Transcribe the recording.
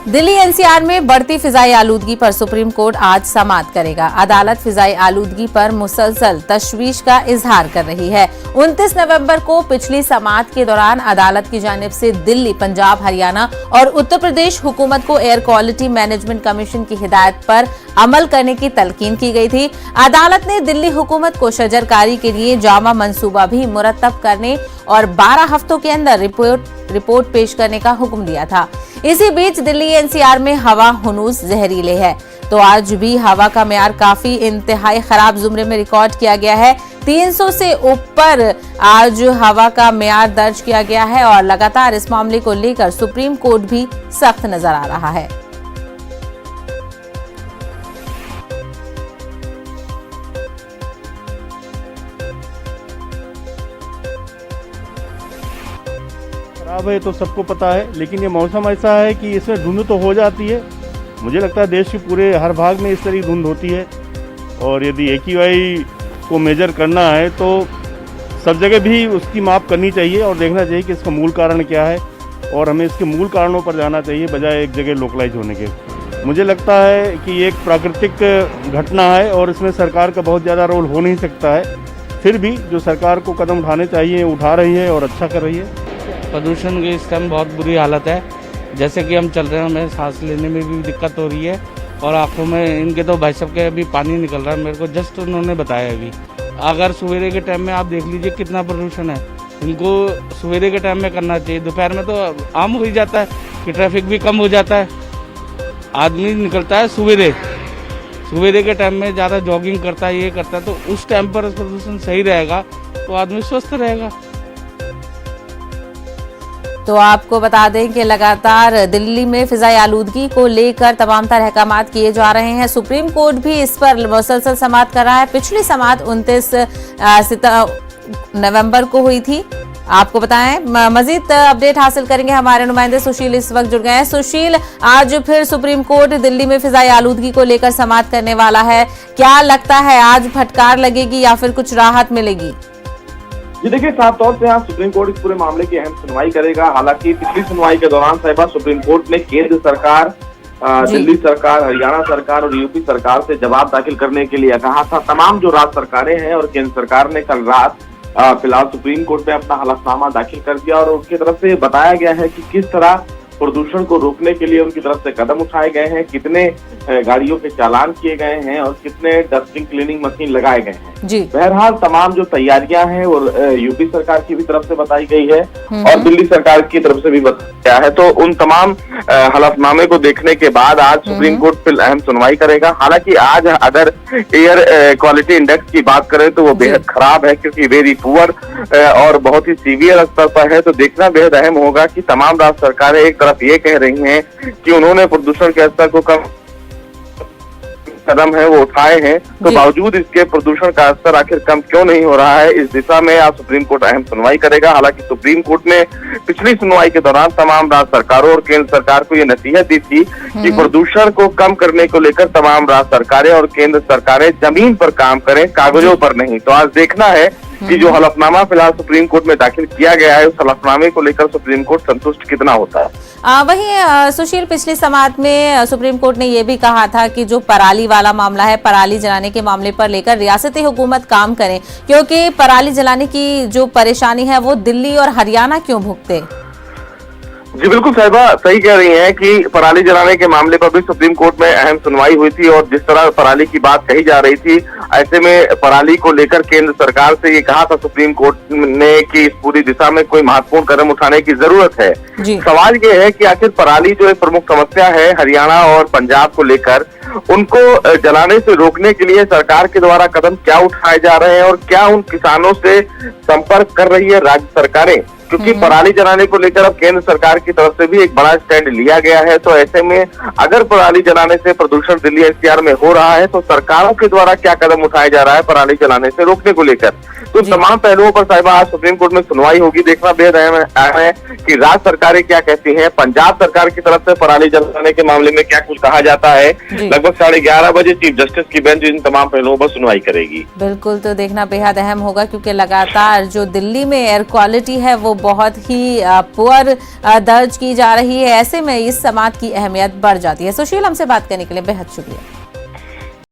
Delhi NCR में बढ़ती फिजाई आलूदगी पर सुप्रीम कोर्ट आज समाअत करेगा। अदालत फिजाई आलूदगी पर मुसलसल तशवीश का इजहार कर रही है। 29 नवंबर को पिछली समाअत के दौरान अदालत की जानिब से दिल्ली, पंजाब, हरियाणा और उत्तर प्रदेश हुकूमत को एयर क्वालिटी मैनेजमेंट कमीशन की हिदायत पर अमल करने की तलकीन की गई थी। अदालत ने दिल्ली हुकूमत को शजरकारी के लिए जामा मंसूबा भी मुरतब करने और 12 हफ्तों के अंदर रिपोर्ट पेश करने का हुक्म दिया था। इसी बीच दिल्ली एनसीआर में हवा हुनूस जहरीले है, तो आज भी हवा का मेयार काफी इंतहाई खराब जुमरे में रिकॉर्ड किया गया है। 300 से ऊपर आज हवा का मेयार दर्ज किया गया है और लगातार इस मामले को लेकर सुप्रीम कोर्ट भी सख्त नजर आ रहा है। खराब है तो सबको पता है, लेकिन ये मौसम ऐसा है कि इसमें धुंध तो हो जाती है। मुझे लगता है देश के पूरे हर भाग में इस तरह की धुंध होती है और यदि AQI को मेजर करना है तो सब जगह भी उसकी माप करनी चाहिए और देखना चाहिए कि इसका मूल कारण क्या है और हमें इसके मूल कारणों पर जाना चाहिए बजाय एक जगह लोकलाइज होने के। मुझे लगता है कि ये एक प्राकृतिक घटना है और इसमें सरकार का बहुत ज़्यादा रोल हो नहीं सकता है, फिर भी जो सरकार को कदम उठाने चाहिए उठा रही है और अच्छा कर रही है। प्रदूषण की इस टाइम बहुत बुरी हालत है। जैसे कि हम चल रहे हैं, हमें सांस लेने में भी दिक्कत हो रही है और आंखों में इनके तो भाई साहब के अभी पानी निकल रहा है। मेरे को जस्ट उन्होंने बताया अभी। अगर सवेरे के टाइम में आप देख लीजिए कितना प्रदूषण है, इनको सवेरे के टाइम में करना चाहिए। दोपहर में तो आम हो ही जाता है कि ट्रैफिक भी कम हो जाता है। आदमी निकलता है सवेरे के टाइम में, ज़्यादा जॉगिंग करता है, ये करता है, तो उस टाइम पर प्रदूषण सही रहेगा तो आदमी स्वस्थ रहेगा। तो आपको बता दें कि लगातार दिल्ली में फिजाई आलूदगी को लेकर तमाम तरह अहकामात किए जा रहे हैं। सुप्रीम कोर्ट भी इस पर मुसलसल समाअत कर रहा है। पिछली समाअत 29 नवंबर को हुई थी। आपको बताएं, मजीद अपडेट हासिल करेंगे। हमारे नुमाइंदे सुशील इस वक्त जुड़ गए हैं। सुशील, आज फिर सुप्रीम कोर्ट दिल्ली में फिजाई आलूदगी को लेकर समाअत करने वाला है। क्या लगता है, आज फटकार लगेगी या फिर कुछ राहत मिलेगी? जी देखिए, साफ तौर से यहाँ सुप्रीम कोर्ट इस पूरे मामले की अहम सुनवाई करेगा। हालांकि पिछली सुनवाई के दौरान साहिबा सुप्रीम कोर्ट ने केंद्र सरकार, दिल्ली सरकार, हरियाणा सरकार और यूपी सरकार से जवाब दाखिल करने के लिए कहा था। तमाम जो राज्य सरकारें हैं और केंद्र सरकार ने कल रात फिलहाल सुप्रीम कोर्ट में अपना हलफनामा दाखिल कर दिया और उनकी तरफ से बताया गया है कि किस तरह प्रदूषण को रोकने के लिए उनकी तरफ से कदम उठाए गए हैं, कितने गाड़ियों के चालान किए गए हैं और कितने डस्टिंग क्लीनिंग मशीन लगाए गए हैं। जी। बहरहाल तमाम जो तैयारियां हैं वो यूपी सरकार की भी तरफ से बताई गई है और दिल्ली सरकार की तरफ से भी बताया गया है। तो उन तमाम हलफनामे को देखने के बाद आज सुप्रीम कोर्ट फिर अहम सुनवाई करेगा। हालांकि आज अगर एयर क्वालिटी इंडेक्स की बात करें तो वो बेहद खराब है, क्योंकि वेरी पुअर और बहुत ही सीवियर स्तर पर है। तो देखना बेहद अहम होगा कि तमाम राज्य सरकारें एक तरफ ये कह रही हैं कि उन्होंने प्रदूषण के स्तर को कम कदम है वो उठाए हैं, तो बावजूद इसके प्रदूषण का स्तर आखिर कम क्यों नहीं हो रहा है, इस दिशा में आज सुप्रीम कोर्ट अहम सुनवाई करेगा। हालांकि सुप्रीम कोर्ट ने पिछली सुनवाई के दौरान तमाम राज्य सरकारों और केंद्र सरकार को ये नसीहत दी थी कि प्रदूषण को कम करने को लेकर तमाम राज्य सरकारें और केंद्र सरकारें जमीन पर काम करें, कागजों पर नहीं। तो आज देखना है कि जो हलफनामा फिलहाल सुप्रीम कोर्ट में दाखिल किया गया है, उस हलफनामे को लेकर सुप्रीम कोर्ट संतुष्ट कितना होता है। वहीं सुशील, पिछली समाअत में सुप्रीम कोर्ट ने यह भी कहा था कि जो पराली वाला मामला है, पराली जलाने के मामले पर लेकर रियासती हुकूमत काम करे, क्योंकि पराली जलाने की जो परेशानी है वो दिल्ली और हरियाणा क्यों भुगते? जी बिल्कुल साहिबा, सही कह रही हैं कि पराली जलाने के मामले पर भी सुप्रीम कोर्ट में अहम सुनवाई हुई थी और जिस तरह पराली की बात कही जा रही थी, ऐसे में पराली को लेकर केंद्र सरकार से ये कहा था सुप्रीम कोर्ट ने कि इस पूरी दिशा में कोई महत्वपूर्ण कदम उठाने की जरूरत है। सवाल ये है कि आखिर पराली जो एक प्रमुख समस्या है हरियाणा और पंजाब को लेकर, उनको जलाने से रोकने के लिए सरकार के द्वारा कदम क्या उठाए जा रहे हैं और क्या उन किसानों से संपर्क कर रही है राज्य सरकारें? क्योंकि पराली जलाने को लेकर अब केंद्र सरकार की तरफ से भी एक बड़ा स्टैंड लिया गया है। तो ऐसे में अगर पराली जलाने से प्रदूषण दिल्ली एनसीआर में हो रहा है तो सरकारों के द्वारा क्या कदम उठाया जा रहा है पराली जलाने से रोकने को लेकर, तो तमाम पहलुओं पर साहिबा आज सुप्रीम कोर्ट में सुनवाई होगी। देखना बेहद अहम है कि राज्य सरकारें क्या कहती हैं। पंजाब सरकार की तरफ से पराली जलाने के मामले में क्या कुछ कहा जाता है। लगभग 11:30 बजे चीफ जस्टिस की बेंच इन तमाम पहलुओं पर सुनवाई करेगी। बिल्कुल, तो देखना बेहद अहम होगा, क्योंकि लगातार जो दिल्ली में एयर क्वालिटी है वो बहुत ही पुअर दर्ज की जा रही है। ऐसे में इस समात की अहमियत बढ़ जाती है। सुशील, हमसे बात करने के लिए बेहद शुक्रिया।